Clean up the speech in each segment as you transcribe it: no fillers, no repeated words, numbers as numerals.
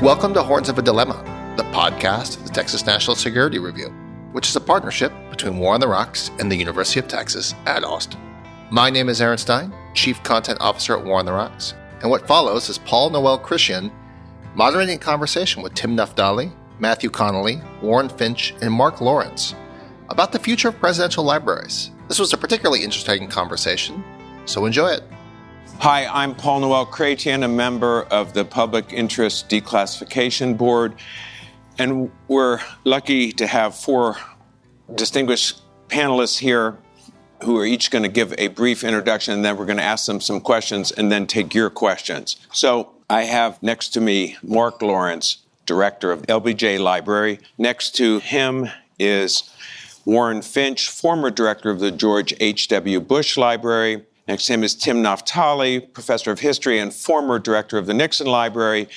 Welcome to Horns of a Dilemma, the podcast of the Texas National Security Review, which is a partnership between War on the Rocks and the University of Texas at Austin. My name is Aaron Stein, Chief Content Officer at War on the Rocks, and what follows is Noel Chretien moderating a conversation with Tim Naftali, Matthew Connelly, Warren Finch, and Mark Lawrence about the future of presidential libraries. This was a particularly interesting conversation, so enjoy it. Hi, I'm Noel Chretien, a member of the Public Interest Declassification Board, and we're lucky to have four distinguished panelists here who are each going to give a brief introduction, and then we're going to ask them some questions and then take your questions. So I have next to me Mark Lawrence, director of LBJ Library. Next to him is Warren Finch, former director of the George H.W. Bush Library. Next to him is Tim Naftali, professor of history and former director of the Nixon Library.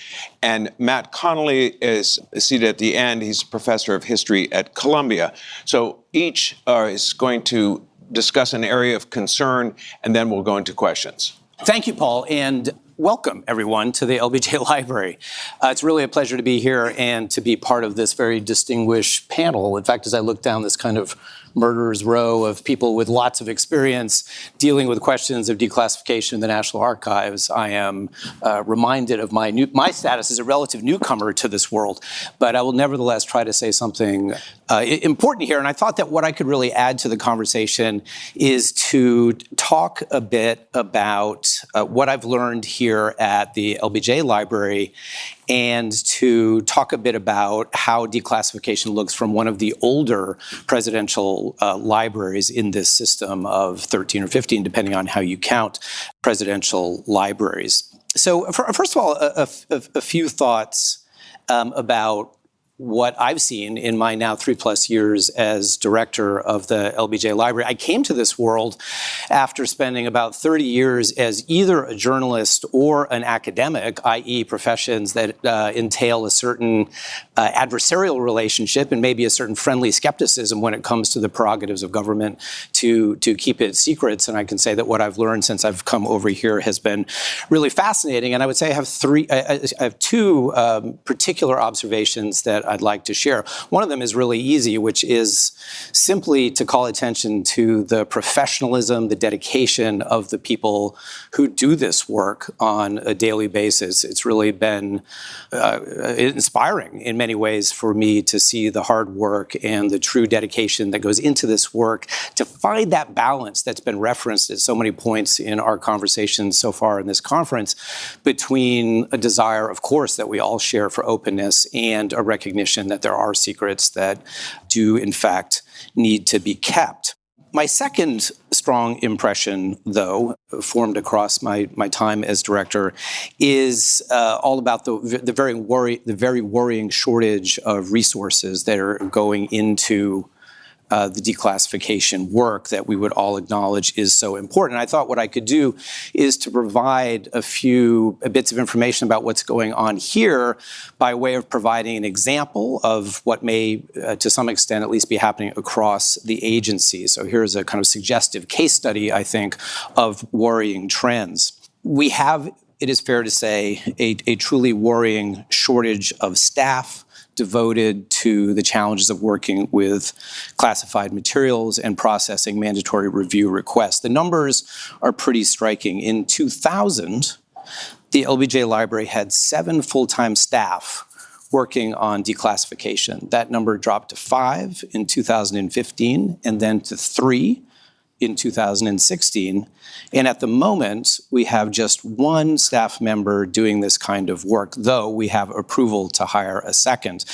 And Matt Connelly is seated at the end. He's a professor of history at Columbia. So each is going to discuss an area of concern, and then we'll go into questions. Thank you, Paul, and welcome, everyone, to the LBJ Library. It's really a pleasure to be here and to be part of this very distinguished panel. In fact, as I look down this kind of murderer's row of people with lots of experience dealing with questions of declassification in the National Archives, I am reminded of my status as a relative newcomer to this world. But I will nevertheless try to say something important here. And I thought that what I could really add to the conversation is to talk a bit about what I've learned here at the LBJ Library, and to talk a bit about how declassification looks from one of the older presidential libraries in this system of 13 or 15, depending on how you count presidential libraries. So first of all, a few thoughts about what I've seen in my now 3+ years as director of the LBJ Library. I came to this world after spending about 30 years as either a journalist or an academic, i.e. professions that entail a certain adversarial relationship and maybe a certain friendly skepticism when it comes to the prerogatives of government to keep its secrets. And I can say that what I've learned since I've come over here has been really fascinating. And I would say I have two particular observations that I'd like to share. One of them is really easy, which is simply to call attention to the professionalism, the dedication of the people who do this work on a daily basis. It's really been inspiring in many ways for me to see the hard work and the true dedication that goes into this work, to find that balance that's been referenced at so many points in our conversations so far in this conference between a desire, of course, that we all share for openness and a recognition that there are secrets that do, in fact, need to be kept. My second strong impression, though, formed across my time as director, is all about the very worrying shortage of resources that are going into the declassification work that we would all acknowledge is so important. I thought what I could do is to provide a few bits of information about what's going on here by way of providing an example of what may, to some extent, at least be happening across the agency. So here's a kind of suggestive case study, I think, of worrying trends. We have, it is fair to say, a truly worrying shortage of staff devoted to the challenges of working with classified materials and processing mandatory review requests. The numbers are pretty striking. In 2000, the LBJ Library had 7 full-time staff working on declassification. That number dropped to 5 in 2015 and then to 3 in 2016. And at the moment, we have just 1 staff member doing this kind of work, though we have approval to hire a second.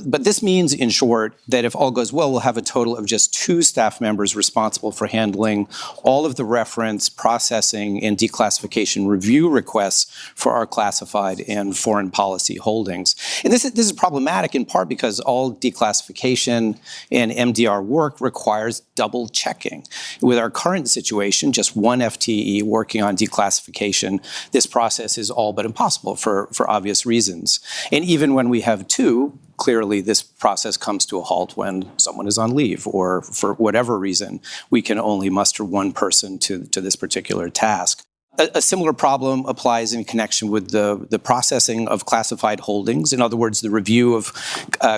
But this means, in short, that if all goes well, we'll have a total of just 2 staff members responsible for handling all of the reference, processing, and declassification review requests for our classified and foreign policy holdings. And this is problematic in part because all declassification and MDR work requires double checking. With our current situation, just 1 FTE working on declassification, this process is all but impossible for obvious reasons. And even when we have 2, clearly this process comes to a halt when someone is on leave or for whatever reason, we can only muster 1 person to this particular task. A similar problem applies in connection with the processing of classified holdings. In other words, the review of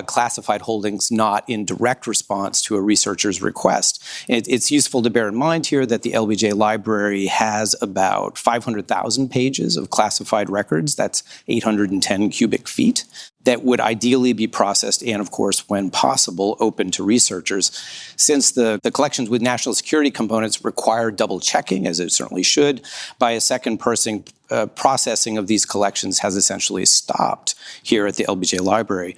classified holdings not in direct response to a researcher's request. It's useful to bear in mind here that the LBJ library has about 500,000 pages of classified records. That's 810 cubic feet. That would ideally be processed and, of course, when possible, open to researchers. Since the collections with national security components require double checking, as it certainly should, by a second person, processing of these collections has essentially stopped here at the LBJ library.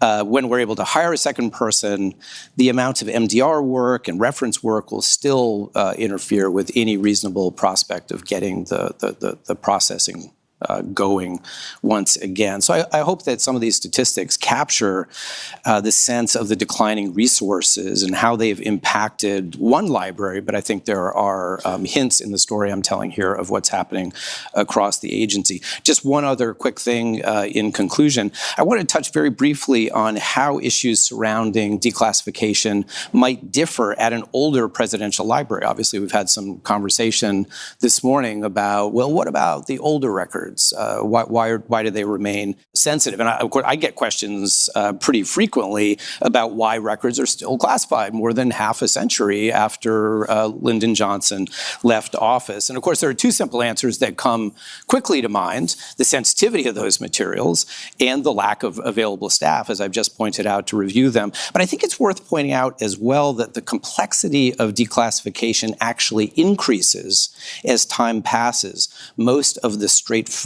When we're able to hire a second person, the amount of MDR work and reference work will still interfere with any reasonable prospect of getting the processing going once again. So I hope that some of these statistics capture the sense of the declining resources and how they've impacted one library, but I think there are hints in the story I'm telling here of what's happening across the agency. Just one other quick thing in conclusion. I want to touch very briefly on how issues surrounding declassification might differ at an older presidential library. Obviously, we've had some conversation this morning about, well, what about the older records? Why do they remain sensitive? And of course, I get questions pretty frequently about why records are still classified more than half a century after Lyndon Johnson left office. And of course, there are two simple answers that come quickly to mind: the sensitivity of those materials and the lack of available staff, as I've just pointed out, to review them. But I think it's worth pointing out as well that the complexity of declassification actually increases as time passes. Most of the straightforward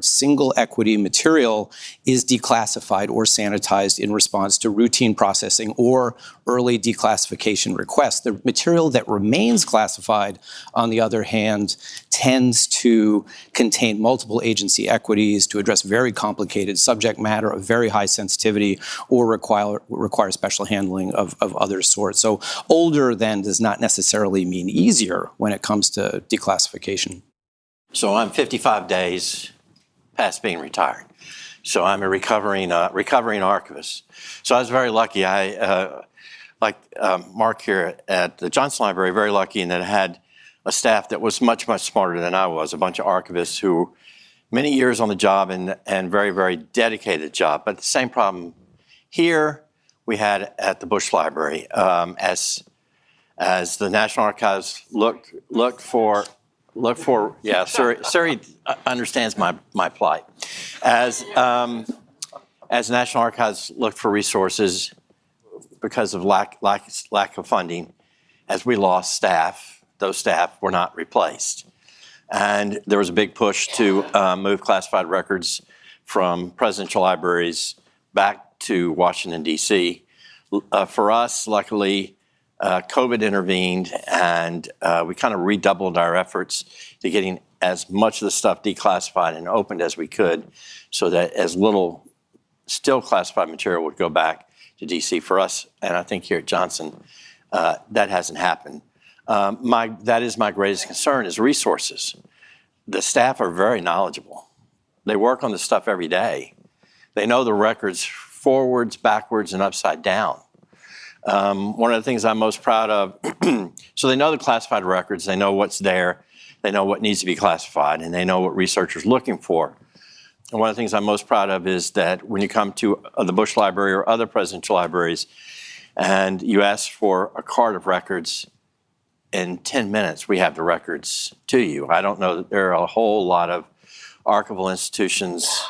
single equity material is declassified or sanitized in response to routine processing or early declassification requests. The material that remains classified, on the other hand, tends to contain multiple agency equities, to address very complicated subject matter of very high sensitivity, or require special handling of other sorts. So older then does not necessarily mean easier when it comes to declassification. So I'm 55 days past being retired. So I'm a recovering archivist. So I was very lucky. Like Mark here at the Johnson Library, very lucky in that I had a staff that was much, much smarter than I was, a bunch of archivists who were many years on the job and very, very dedicated job. But the same problem here we had at the Bush Library. As the National Archives looked for, yeah, Suri understands my plight. As National Archives looked for resources because of lack of funding, as we lost staff, those staff were not replaced. And there was a big push to move classified records from presidential libraries back to Washington, D.C. For us, luckily, COVID intervened, and we kind of redoubled our efforts to getting as much of the stuff declassified and opened as we could so that as little still classified material would go back to D.C. for us. And I think here at Johnson, that hasn't happened. That is my greatest concern is resources. The staff are very knowledgeable. They work on the stuff every day. They know the records forwards, backwards, and upside down. One of the things I'm most proud of, so they know the classified records, they know what's there, they know what needs to be classified, and they know what researchers are looking for. And one of the things I'm most proud of is that when you come to the Bush Library or other presidential libraries and you ask for a card of records, in 10 minutes we have the records to you. I don't know that there are a whole lot of archival institutions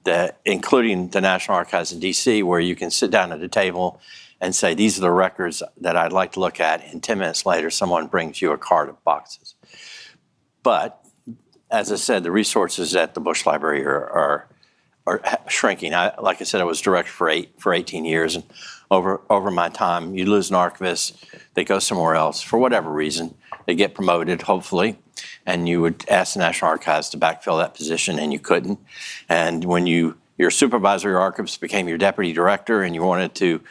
that, including the National Archives in D.C., where you can sit down at a table and say, these are the records that I'd like to look at, and 10 minutes later, someone brings you a card of boxes. But, as I said, the resources at the Bush Library are shrinking. Like I said, I was director for 18 years, and over my time, you lose an archivist, they go somewhere else for whatever reason. They get promoted, hopefully, and you would ask the National Archives to backfill that position, and you couldn't. And when your supervisory archivist became your deputy director, and you wanted to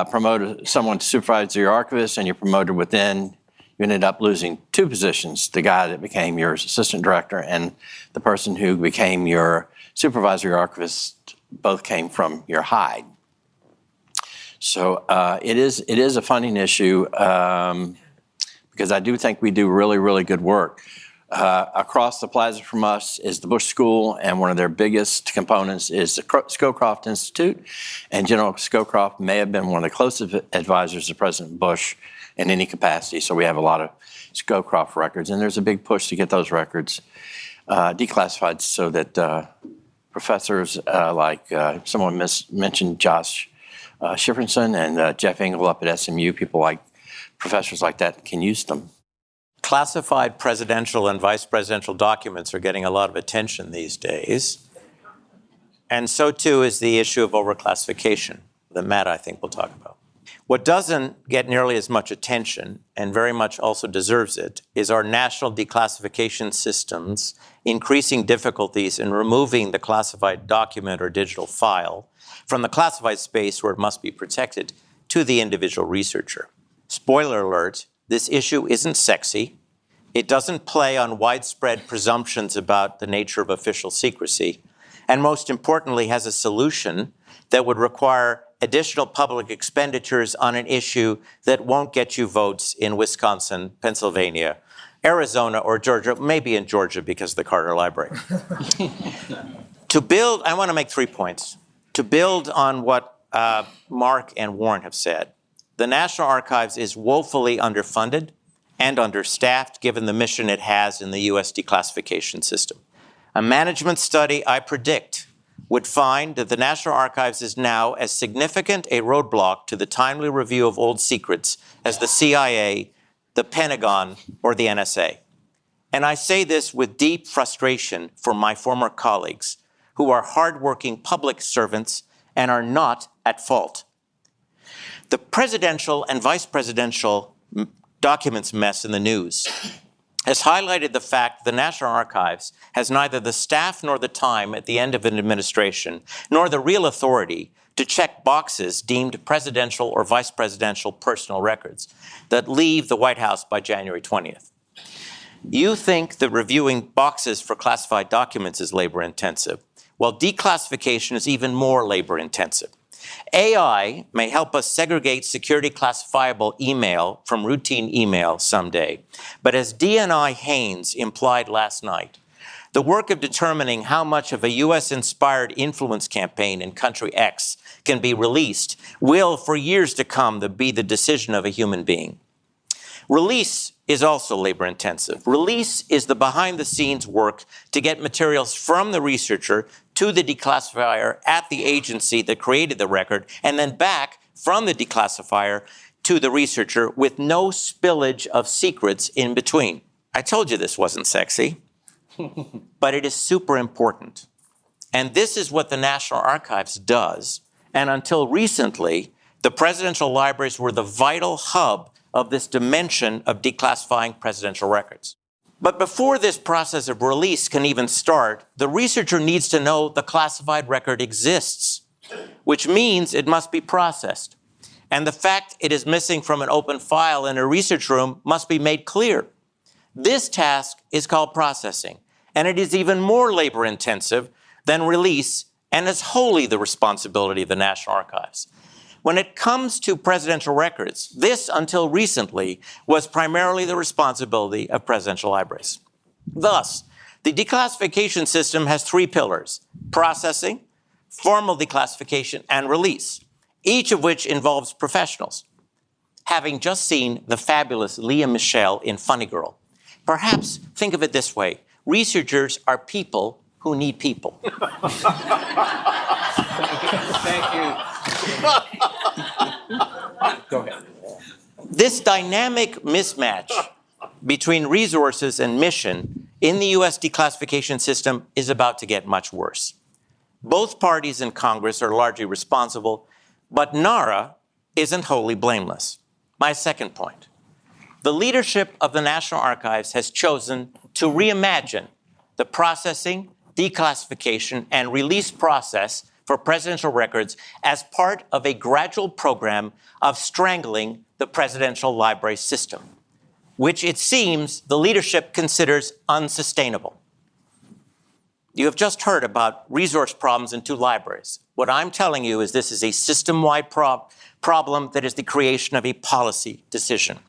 promote someone to supervise your archivist, and you're promoted within, you ended up losing two positions, the guy that became your assistant director and the person who became your supervisory archivist both came from your hide. So it is a funding issue because I do think we do really, really good work. Across the plaza from us is the Bush School, and one of their biggest components is the Scowcroft Institute. And General Scowcroft may have been one of the closest advisors to President Bush in any capacity. So we have a lot of Scowcroft records, and there's a big push to get those records declassified so that professors like someone mentioned Josh Schifrinson and Jeff Engel up at SMU, people like professors like that can use them. Classified presidential and vice presidential documents are getting a lot of attention these days. And so too is the issue of overclassification that Matt, I think, will talk about. What doesn't get nearly as much attention, and very much also deserves it, is our national declassification system's increasing difficulties in removing the classified document or digital file from the classified space where it must be protected to the individual researcher. Spoiler alert, this issue isn't sexy. It doesn't play on widespread presumptions about the nature of official secrecy, and most importantly, has a solution that would require additional public expenditures on an issue that won't get you votes in Wisconsin, Pennsylvania, Arizona, or Georgia, maybe in Georgia because of the Carter Library. To build, I want to make 3 points. To build on what Mark and Warren have said, the National Archives is woefully underfunded and understaffed given the mission it has in the U.S. declassification system. A management study, I predict, would find that the National Archives is now as significant a roadblock to the timely review of old secrets as the CIA, the Pentagon, or the NSA. And I say this with deep frustration for my former colleagues, who are hardworking public servants and are not at fault. The presidential and vice presidential documents mess in the news has highlighted the fact that the National Archives has neither the staff nor the time at the end of an administration, nor the real authority to check boxes deemed presidential or vice presidential personal records that leave the White House by January 20th. You think that reviewing boxes for classified documents is labor intensive. Well, declassification is even more labor intensive. AI may help us segregate security classifiable email from routine email someday. But as DNI Haynes implied last night, the work of determining how much of a U.S.-inspired influence campaign in country X can be released will, for years to come, be the decision of a human being. Release is also labor-intensive. Release is the behind-the-scenes work to get materials from the researcher to the declassifier at the agency that created the record, and then back from the declassifier to the researcher with no spillage of secrets in between. I told you this wasn't sexy, but it is super important. And this is what the National Archives does. And until recently, the presidential libraries were the vital hub of this dimension of declassifying presidential records. But before this process of release can even start, the researcher needs to know the classified record exists, which means it must be processed. And the fact it is missing from an open file in a research room must be made clear. This task is called processing, and it is even more labor-intensive than release, and is wholly the responsibility of the National Archives. When it comes to presidential records, this, until recently, was primarily the responsibility of presidential libraries. Thus, the declassification system has 3 pillars: processing, formal declassification, and release, each of which involves professionals. Having just seen the fabulous Leah Michelle in Funny Girl, perhaps think of it this way: researchers are people who need people. Thank you. Go ahead. This dynamic mismatch between resources and mission in the U.S. declassification system is about to get much worse. Both parties in Congress are largely responsible, but NARA isn't wholly blameless. My second point: the leadership of the National Archives has chosen to reimagine the processing, declassification, and release process for presidential records as part of a gradual program of strangling the presidential library system, which it seems the leadership considers unsustainable. You have just heard about resource problems in 2 libraries. What I'm telling you is this is a system-wide problem that is the creation of a policy decision.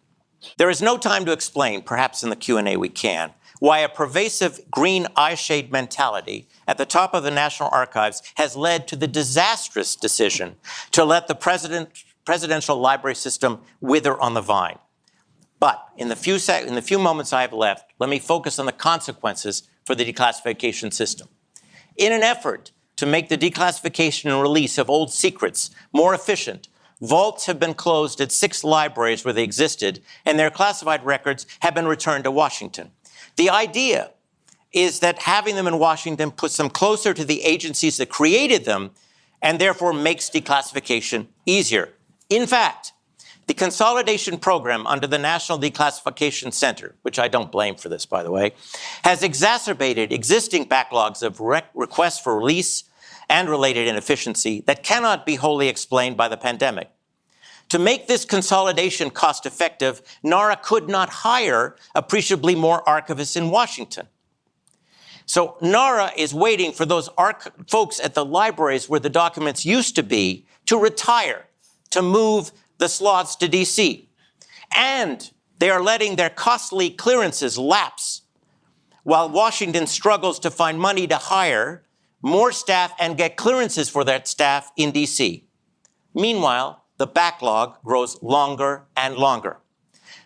There is no time to explain, perhaps in the Q&A we can, why a pervasive green eyeshade mentality at the top of the National Archives has led to the disastrous decision to let the presidential library system wither on the vine. But in the few moments I have left, let me focus on the consequences for the declassification system. In an effort to make the declassification and release of old secrets more efficient, vaults have been closed at 6 libraries where they existed, and their classified records have been returned to Washington. The idea is that having them in Washington puts them closer to the agencies that created them and therefore makes declassification easier. In fact, the consolidation program under the National Declassification Center, which I don't blame for this, by the way, has exacerbated existing backlogs of requests for release and related inefficiency that cannot be wholly explained by the pandemic. To make this consolidation cost-effective, NARA could not hire appreciably more archivists in Washington. So NARA is waiting for those folks at the libraries where the documents used to be to retire, to move the slots to DC. And they are letting their costly clearances lapse while Washington struggles to find money to hire more staff and get clearances for that staff in DC. Meanwhile, the backlog grows longer and longer.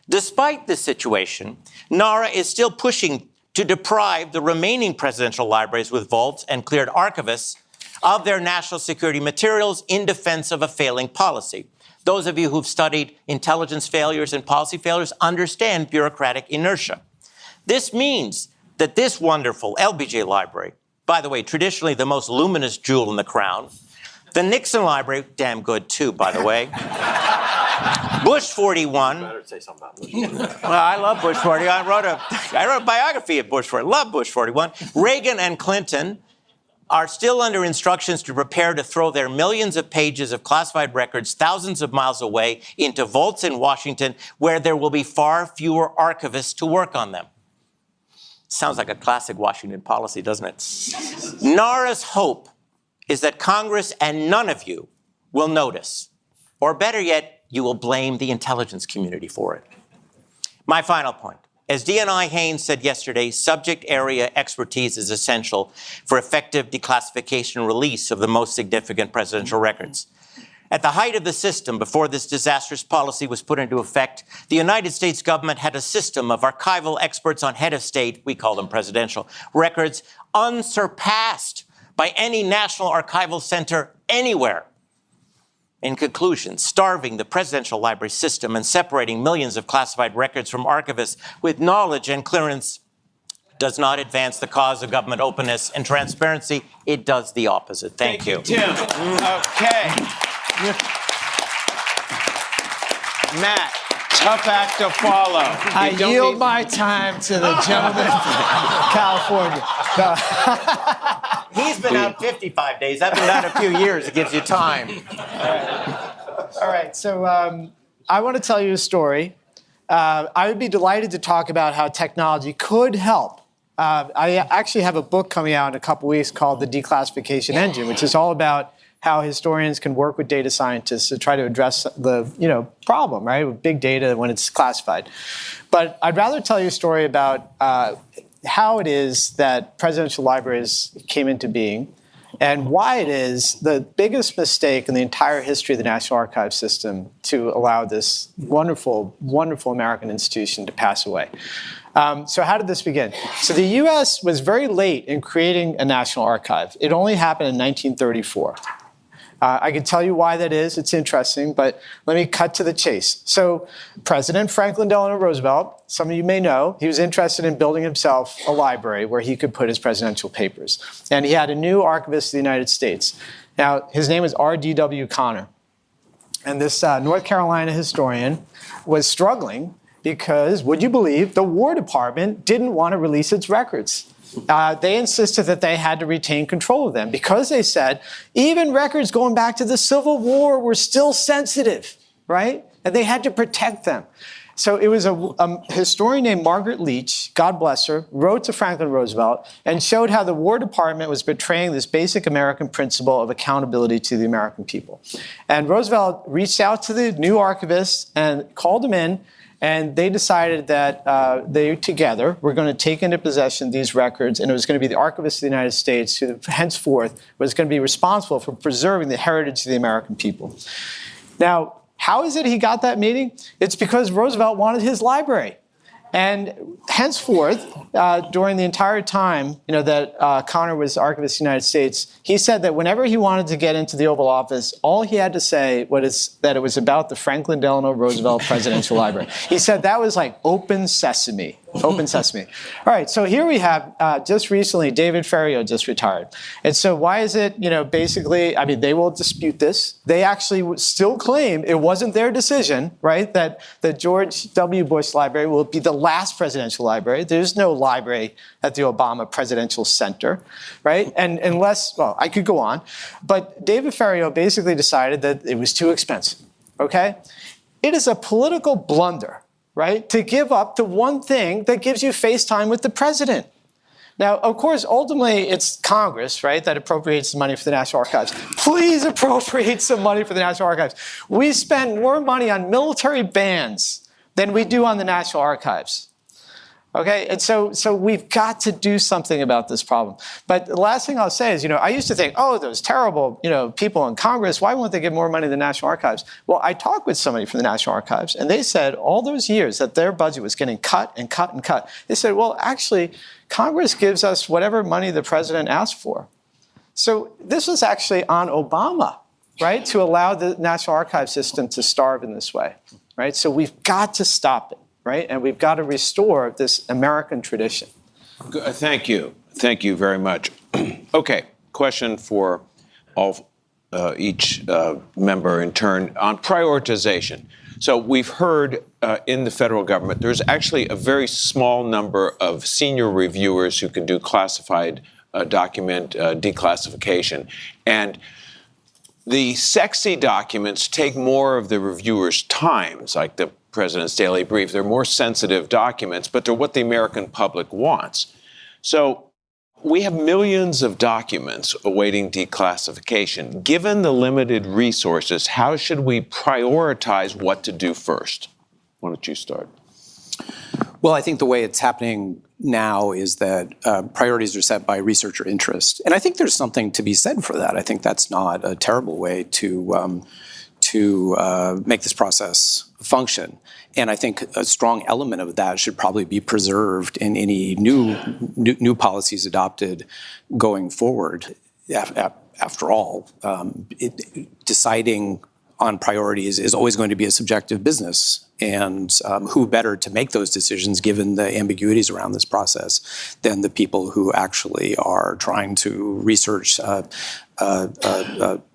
Despite this situation, NARA is still pushing to deprive the remaining presidential libraries with vaults and cleared archivists of their national security materials in defense of a failing policy. Those of you who've studied intelligence failures and policy failures understand bureaucratic inertia. This means that this wonderful LBJ library, by the way, traditionally the most luminous jewel in the crown, the Nixon Library, damn good too, by the way, Bush 41. Better say something about Bush. Well, I love Bush 41. I wrote a biography of Bush 41. Love Bush 41. Reagan and Clinton are still under instructions to prepare to throw their millions of pages of classified records thousands of miles away into vaults in Washington where there will be far fewer archivists to work on them. Sounds like a classic Washington policy, doesn't it? NARA's hope is that Congress and none of you will notice, or better yet, you will blame the intelligence community for it. My final point. As D.N.I. Haynes said yesterday, subject area expertise is essential for effective declassification and release of the most significant presidential records. At the height of the system, before this disastrous policy was put into effect, the United States government had a system of archival experts on head of state, we call them presidential, records unsurpassed by any national archival center anywhere. In conclusion, starving the presidential library system and separating millions of classified records from archivists with knowledge and clearance does not advance the cause of government openness and transparency. It does the opposite. Thank you. Tim. Okay. Matt, tough act to follow. I yield my time to the gentleman from California. He's been out 55 days. I've been out a few years. It gives you time. All right. So I want to tell you a story. I would be delighted to talk about how technology could help. I actually have a book coming out in a couple weeks called The Declassification Engine, which is all about how historians can work with data scientists to try to address the problem, right, with big data when it's classified. But I'd rather tell you a story about how it is that presidential libraries came into being and why it is the biggest mistake in the entire history of the National Archives system to allow this wonderful, wonderful American institution to pass away. So how did this begin? So the U.S. was very late in creating a National Archive. It only happened in 1934. I can tell you why that is. It's interesting, but let me cut to the chase. So President Franklin Delano Roosevelt, some of you may know, he was interested in building himself a library where he could put his presidential papers. And he had a new archivist of the United States. Now, his name was R.D.W. Connor. And this North Carolina historian was struggling because, would you believe, the War Department didn't want to release its records. They insisted that they had to retain control of them because they said even records going back to the Civil War were still sensitive, right? And they had to protect them. So it was a historian named Margaret Leach, God bless her, wrote to Franklin Roosevelt and showed how the War Department was betraying this basic American principle of accountability to the American people. And Roosevelt reached out to the new archivist and called him in And they decided that they together were going to take into possession these records, and it was going to be the Archivist of the United States who henceforth was going to be responsible for preserving the heritage of the American people. Now, how is it he got that meeting? It's because Roosevelt wanted his library. And henceforth, during the entire time that Connor was Archivist of the United States, he said that whenever he wanted to get into the Oval Office, all he had to say was that it was about the Franklin Delano Roosevelt Presidential Library. He said that was like open sesame. Open sesame. All right, so here we have, just recently, David Ferriero just retired. And so why is it, basically, I mean, they will dispute this. They actually still claim it wasn't their decision, right, that the George W. Bush Library will be the last presidential library. There's no library at the Obama Presidential Center, right? And unless, well, I could go on. But David Ferriero basically decided that it was too expensive, okay? It is a political blunder, right, to give up the one thing that gives you face time with the president. Now, of course, ultimately, it's Congress, right, that appropriates the money for the National Archives. Please appropriate some money for the National Archives. We spend more money on military bands than we do on the National Archives. Okay, and so we've got to do something about this problem. But the last thing I'll say is, I used to think, oh, those terrible, people in Congress, why won't they give more money to the National Archives? Well, I talked with somebody from the National Archives, and they said all those years that their budget was getting cut and cut and cut. They said, well, actually, Congress gives us whatever money the president asked for. So this was actually on Obama, right, to allow the National Archives system to starve in this way, right? So we've got to stop it. Right? And we've got to restore this American tradition. Thank you. Thank you very much. Okay, question for each member in turn on prioritization. So we've heard in the federal government, there's actually a very small number of senior reviewers who can do classified document declassification. And the sexy documents take more of the reviewer's time, like the President's Daily Brief. They're more sensitive documents, but they're what the American public wants. So we have millions of documents awaiting declassification. Given the limited resources, how should we prioritize what to do first? Why don't you start? Well, I think the way it's happening now is that priorities are set by researcher interest. And I think there's something to be said for that. I think that's not a terrible way to make this process function. And I think a strong element of that should probably be preserved in any new policies adopted going forward. After all, deciding on priorities is always going to be a subjective business. And who better to make those decisions, given the ambiguities around this process, than the people who actually are trying to research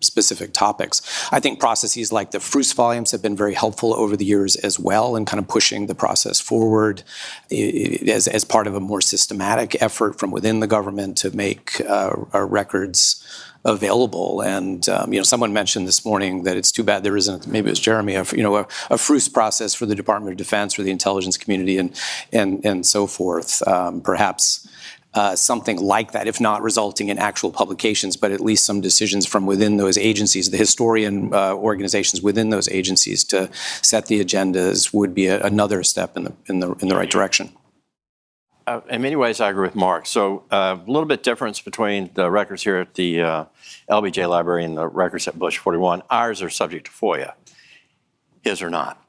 specific topics. I think processes like the Fruce volumes have been very helpful over the years as well in kind of pushing the process forward as part of a more systematic effort from within the government to make records available. And someone mentioned this morning that it's too bad there isn't, maybe it was Jeremy, a Fruce process for the Department of Defense or the intelligence community and so forth. Perhaps something like that, if not resulting in actual publications, but at least some decisions from within those agencies, the historian organizations within those agencies to set the agendas would be another step in the right direction. In many ways, I agree with Mark. So a little bit difference between the records here at the LBJ Library and the records at Bush 41. Ours are subject to FOIA. His are not.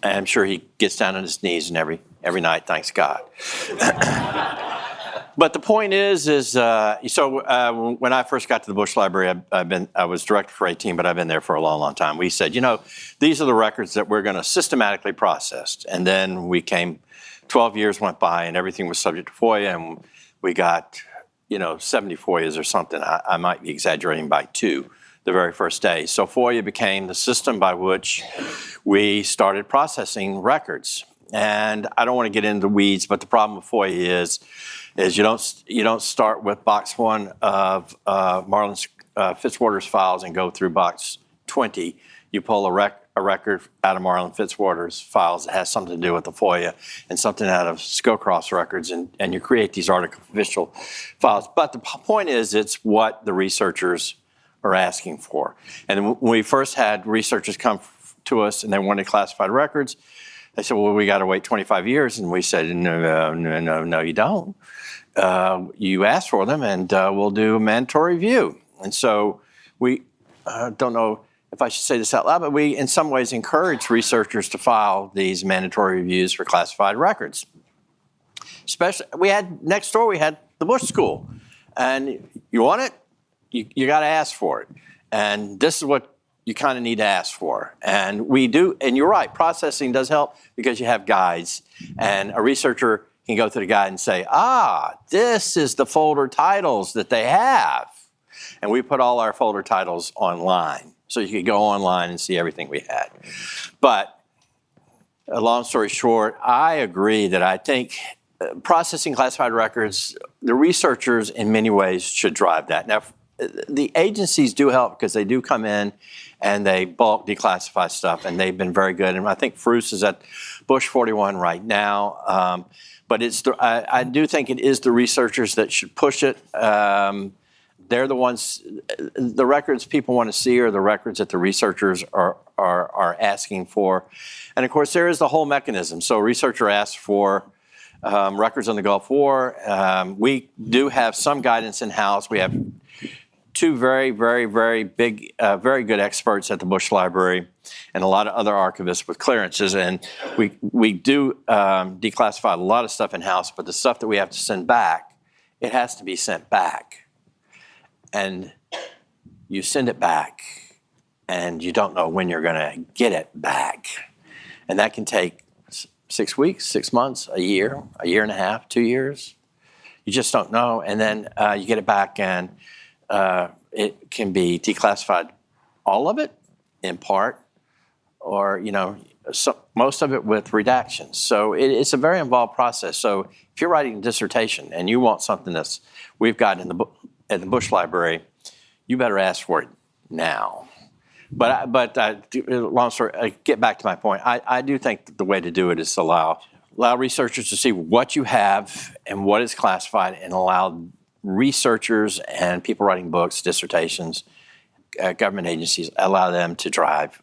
And I'm sure he gets down on his knees and every night, thanks God. But the point is so when I first got to the Bush Library, I was director for 18, but I've been there for a long, long time. We said, these are the records that we're going to systematically process. And then 12 years went by and everything was subject to FOIA, and we got, 70 FOIAs or something. I might be exaggerating by 2 the very first day. So FOIA became the system by which we started processing records. And I don't want to get into the weeds, but the problem with FOIA is you don't start with box 1 of Marlon Fitzwater's files and go through box 20. You pull a record out of Marlon Fitzwater's files that has something to do with the FOIA and something out of Scowcroft's records, and you create these artificial files. But the point is, it's what the researchers are asking for. And when we first had researchers come to us and they wanted classified records, They said, well, we got to wait 25 years. And we said, no, you don't. You ask for them, and we'll do a mandatory review. And so we don't know if I should say this out loud, but we in some ways encourage researchers to file these mandatory reviews for classified records. Especially, next door, we had the Bush School. And you want it, you got to ask for it. And this is what you kind of need to ask for. And we do, and you're right, processing does help because you have guides. And a researcher can go to the guide and say, this is the folder titles that they have. And we put all our folder titles online. So you could go online and see everything we had. But a long story short, I agree that I think processing classified records, the researchers in many ways should drive that. Now, the agencies do help because they do come in and they bulk declassify stuff, and they've been very good. And I think Fruce is at Bush 41 right now. But I do think it is the researchers that should push it. They're the ones, the records people want to see are the records that the researchers are asking for. And of course, there is the whole mechanism. So a researcher asks for records on the Gulf War. We do have some guidance in-house. We have two very, very, very big, very good experts at the Bush Library and a lot of other archivists with clearances. And we do declassify a lot of stuff in-house, but the stuff that we have to send back, it has to be sent back. And you send it back, and you don't know when you're going to get it back. And that can take 6 weeks, 6 months, a year and a half, 2 years. You just don't know. And then you get it back, and it can be declassified, all of it, in part, or, most of it with redactions. So it's a very involved process. So if you're writing a dissertation and you want something that's we've got in the book, at the Bush Library, you better ask for it now. But long story, get back to my point. I do think that the way to do it is to allow researchers to see what you have and what is classified, and allow researchers and people writing books, dissertations, government agencies, allow them to drive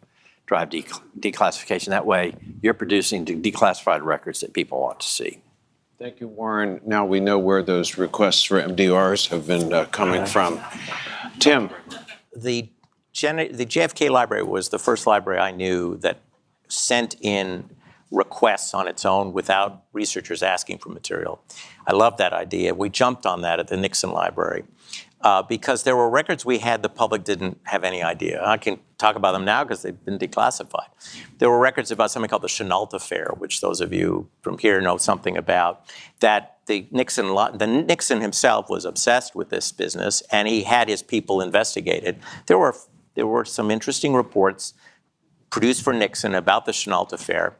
declassification. That way, you're producing the declassified records that people want to see. Thank you, Warren. Now we know where those requests for MDRs have been coming from. Tim. The JFK Library was the first library I knew that sent in requests on its own without researchers asking for material. I love that idea. We jumped on that at the Nixon Library because there were records we had the public didn't have any idea. I can talk about them now because they've been declassified. There were records about something called the Chenault Affair, which those of you from here know something about, that the Nixon himself was obsessed with this business, and he had his people investigate it. There were some interesting reports produced for Nixon about the Chenault Affair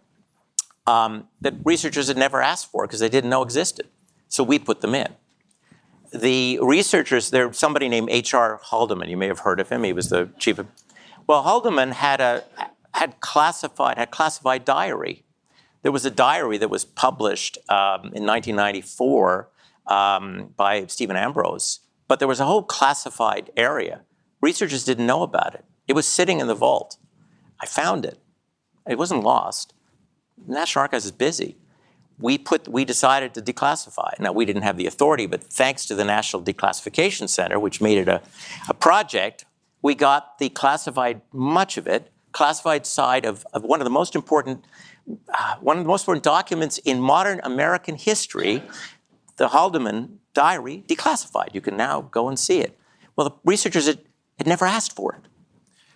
that researchers had never asked for because they didn't know existed. So we put them in. The researchers, there's somebody named H.R. Haldeman. You may have heard of him. He was the chief of... Well, Haldeman had classified diary. There was a diary that was published in 1994 by Stephen Ambrose, but there was a whole classified area. Researchers didn't know about it. It was sitting in the vault. I found it. It wasn't lost. The National Archives is busy. We decided to declassify. Now, we didn't have the authority, but thanks to the National Declassification Center, which made it a project, we got the classified, much of it, classified side of one of the most important documents in modern American history, the Haldeman diary, declassified. You can now go and see it. Well, the researchers had never asked for it.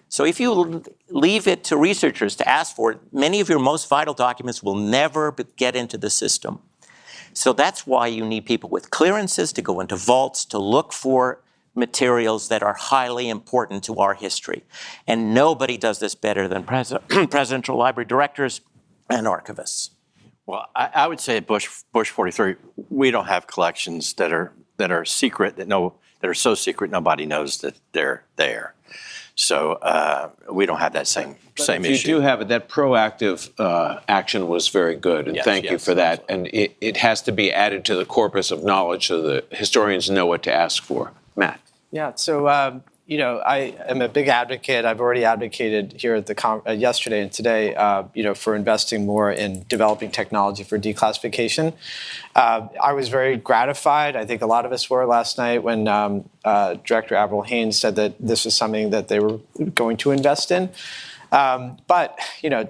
So if you leave it to researchers to ask for it, many of your most vital documents will never get into the system. So that's why you need people with clearances to go into vaults to look for materials that are highly important to our history. And nobody does this better than presidential library directors and archivists. Well, I would say at Bush 43, we don't have collections that are secret, that are so secret nobody knows that they're there. So we don't have that same issue. You do have it. That proactive action was very good, and thank you for that. And it has to be added to the corpus of knowledge so the historians know what to ask for. Matt. Yeah, so I am a big advocate. I've already advocated here at the yesterday and today, for investing more in developing technology for declassification. I was very gratified. I think a lot of us were last night when Director Avril Haines said that this was something that they were going to invest in. But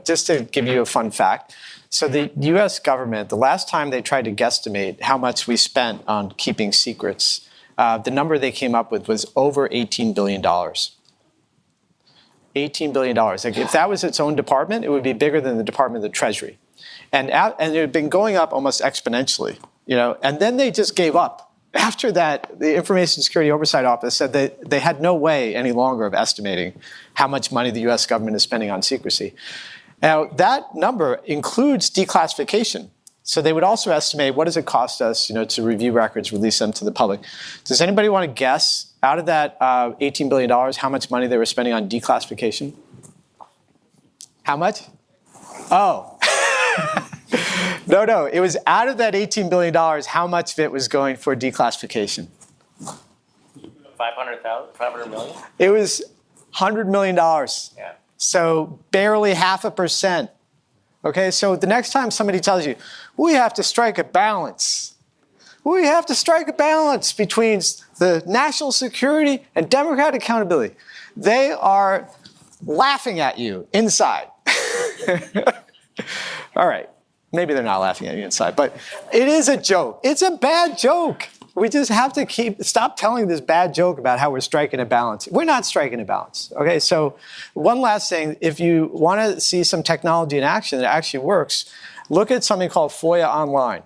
just to give you a fun fact, so the U.S. government, the last time they tried to guesstimate how much we spent on keeping secrets, the number they came up with was over $18 billion. $18 billion. Like if that was its own department, it would be bigger than the Department of the Treasury. And it had been going up almost exponentially, and then they just gave up. After that, the Information Security Oversight Office said that they had no way any longer of estimating how much money the U.S. government is spending on secrecy. Now, that number includes declassification. So they would also estimate what does it cost us, to review records, release them to the public. Does anybody want to guess out of that $18 billion how much money they were spending on declassification? How much? Oh. No. It was out of that $18 billion, how much of it was going for declassification? 500 million? It was $100 million. Yeah. So barely 0.5%. Okay, so the next time somebody tells you, we have to strike a balance. We have to strike a balance between the national security and democratic accountability. They are laughing at you inside. All right, maybe they're not laughing at you inside, but it is a joke. It's a bad joke. We just have to stop telling this bad joke about how we're striking a balance. We're not striking a balance. Okay, so one last thing, if you want to see some technology in action that actually works, look at something called FOIA Online.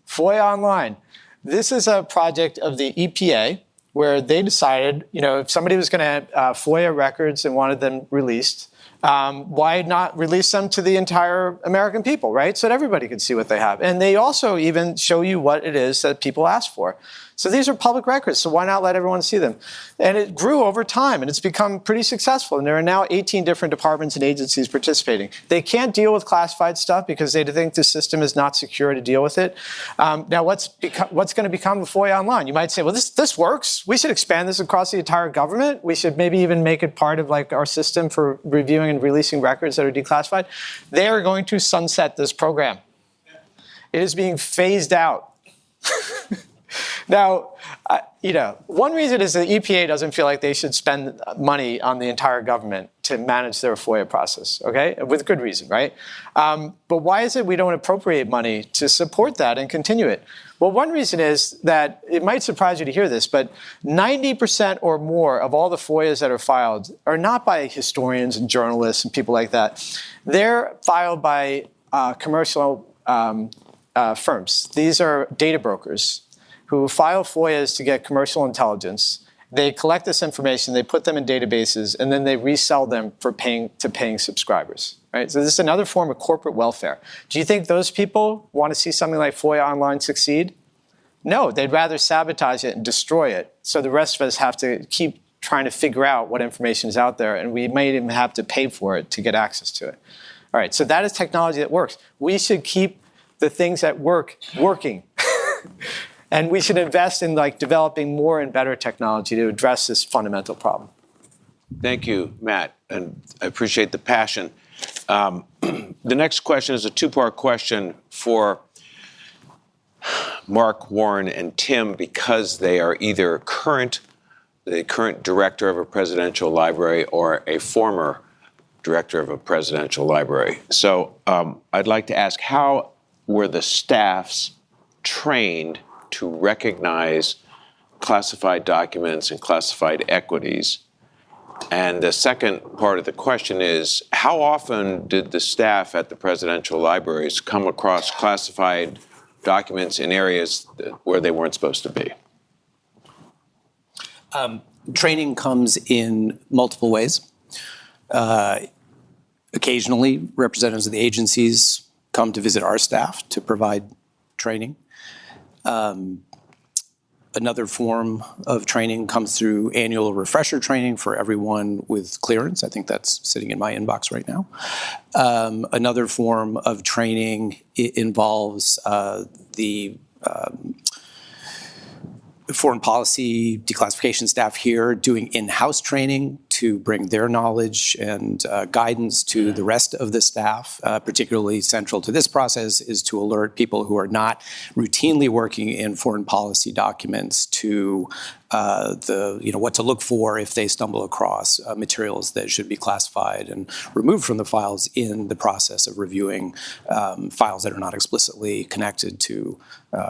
FOIA Online. This is a project of the EPA where they decided, if somebody was going to FOIA records and wanted them released, why not release them to the entire American people, right? So that everybody could see what they have. And they also even show you what it is that people ask for. So these are public records, so why not let everyone see them? And it grew over time, and it's become pretty successful. And there are now 18 different departments and agencies participating. They can't deal with classified stuff because they think the system is not secure to deal with it. Now, what's going to become the FOIA Online? You might say, well, this works. We should expand this across the entire government. We should maybe even make it part of our system for reviewing and releasing records that are declassified. They are going to sunset this program. It is being phased out. Now, one reason is the EPA doesn't feel like they should spend money on the entire government to manage their FOIA process, okay? With good reason, right? But why is it we don't appropriate money to support that and continue it? Well, one reason is that it might surprise you to hear this, but 90% or more of all the FOIAs that are filed are not by historians and journalists and people like that. They're filed by commercial firms. These are data brokers who file FOIAs to get commercial intelligence. They collect this information, they put them in databases, and then they resell them for paying subscribers. Right? So this is another form of corporate welfare. Do you think those people want to see something like FOIA Online succeed? No, they'd rather sabotage it and destroy it. So the rest of us have to keep trying to figure out what information is out there, and we may even have to pay for it to get access to it. All right, so that is technology that works. We should keep the things that work working. And we should invest in developing more and better technology to address this fundamental problem. Thank you, Matt, and I appreciate the passion. The next question is a two-part question for Mark, Warren, and Tim because they are either the current director of a presidential library or a former director of a presidential library. So I'd like to ask, how were the staffs trained to recognize classified documents and classified equities? And the second part of the question is, how often did the staff at the presidential libraries come across classified documents in areas where they weren't supposed to be? Training comes in multiple ways. Occasionally, representatives of the agencies come to visit our staff to provide training. Another form of training comes through annual refresher training for everyone with clearance. I think that's sitting in my inbox right now. Another form of training involves the foreign policy declassification staff here doing in-house training to bring their knowledge and guidance to the rest of the staff. Particularly central to this process is to alert people who are not routinely working in foreign policy documents to what to look for if they stumble across materials that should be classified and removed from the files in the process of reviewing files that are not explicitly connected to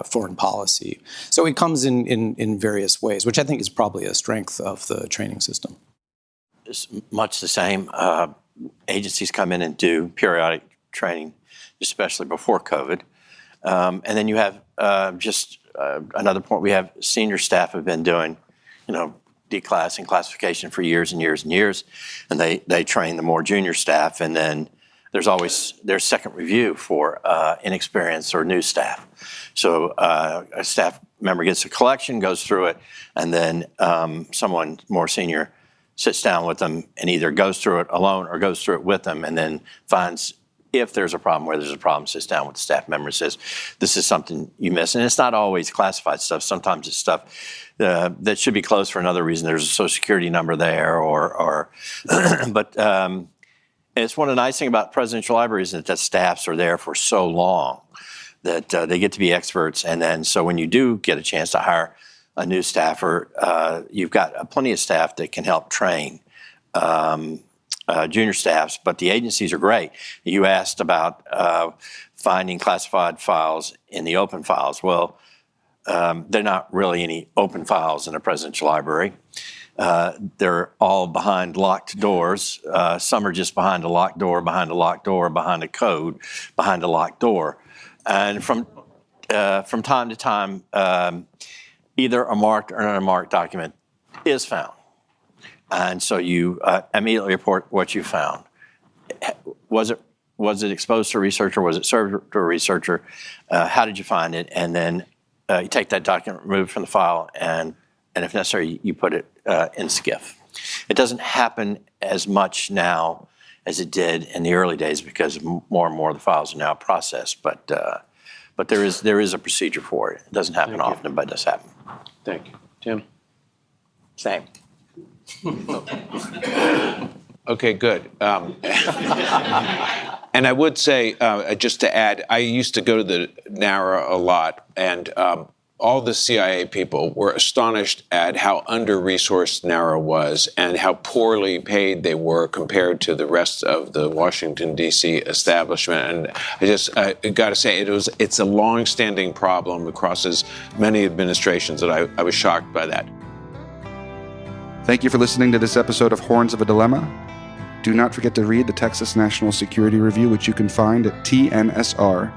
foreign policy. So it comes in various ways, which I think is probably a strength of the training system. It's much the same. Agencies come in and do periodic training, especially before COVID. And then you have another point, we have senior staff have been doing, declass and classification for years and years and years, and they train the more junior staff, and then there's second review for inexperienced or new staff. So a staff member gets a collection, goes through it, and then someone more senior sits down with them and either goes through it alone or goes through it with them, and then finds if there's a problem, where there's a problem, sits down with the staff member and says, this is something you missed. And it's not always classified stuff. Sometimes it's stuff that should be closed for another reason. There's a social security number there but it's one of the nice things about presidential libraries is that staffs are there for so long that they get to be experts. And then so when you do get a chance to hire a new staffer, you've got plenty of staff that can help train junior staffs, but the agencies are great. You asked about finding classified files in the open files. Well, there are not really any open files in a presidential library. They're all behind locked doors. Some are just behind a locked door, behind a locked door, behind a code, behind a locked door. And from time to time, either a marked or an unmarked document is found. And so you immediately report what you found. Was it exposed to a researcher? Was it served to a researcher? How did you find it? And then you take that document, remove it from the file, and if necessary, you put it in SCIF. It doesn't happen as much now as it did in the early days because more and more of the files are now processed. But there is a procedure for it. It doesn't happen often, but it does happen. Thank you. Tim? Same. Okay, good. And I would say, just to add, I used to go to the NARA a lot, and all the CIA people were astonished at how under-resourced NARA was and how poorly paid they were compared to the rest of the Washington, D.C. establishment. And I just got to say, it's a long-standing problem across as many administrations that I was shocked by that. Thank you for listening to this episode of Horns of a Dilemma. Do not forget to read the Texas National Security Review, which you can find at tnsr.org.